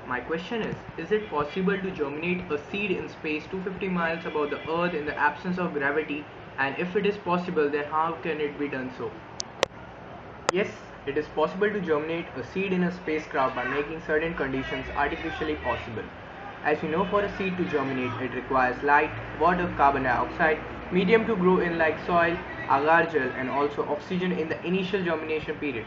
My question is it possible to germinate a seed in space 250 miles above the Earth in the absence of gravity? And if it is possible, then how can it be done so? Yes, it is possible to germinate a seed in a spacecraft by making certain conditions artificially possible. As you know, for a seed to germinate, it requires light, water, carbon dioxide, medium to grow in like soil, agar gel, and also oxygen in the initial germination period.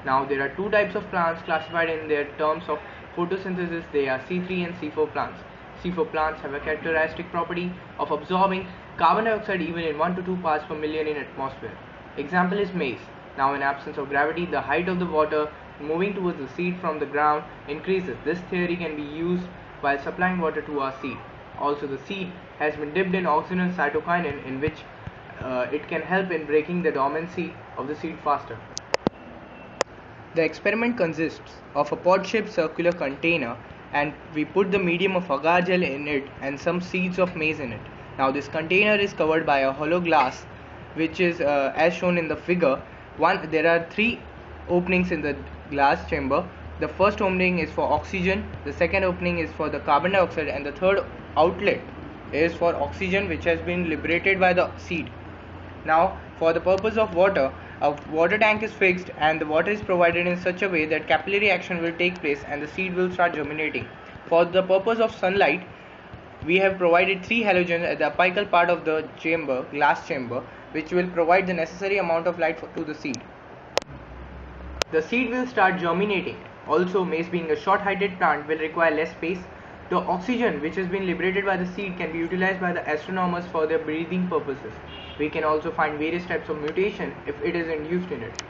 Now, there are two types of plants classified in their terms of photosynthesis. They are C3 and C4 plants. C4 plants have a characteristic property of absorbing carbon dioxide even in 1 to 2 parts per million in atmosphere. Example is maize. Now, in absence of gravity, the height of the water moving towards the seed from the ground increases. This theory can be used while supplying water to our seed. Also, the seed has been dipped in oxygen cytokinin, in which it can help in breaking the dormancy of the seed faster. The experiment consists of a pod-shaped circular container, and we put the medium of agar gel in it and some seeds of maize in it. Now this container is covered by a hollow glass, which is as shown in the figure. There are three openings in the glass chamber. The first opening is for oxygen, the second opening is for the carbon dioxide, and the third outlet is for oxygen, which has been liberated by the seed. Now, for the purpose of water, a water tank is fixed and the water is provided in such a way that capillary action will take place and the seed will start germinating. For the purpose of sunlight, we have provided 3 halogens at the apical part of the glass chamber, which will provide the necessary amount of light to the seed. The seed will start germinating. Also, maize being a short-heighted plant will require less space. The oxygen which has been liberated by the seed can be utilized by the astronomers for their breathing purposes. We can also find various types of mutation if it is induced in it.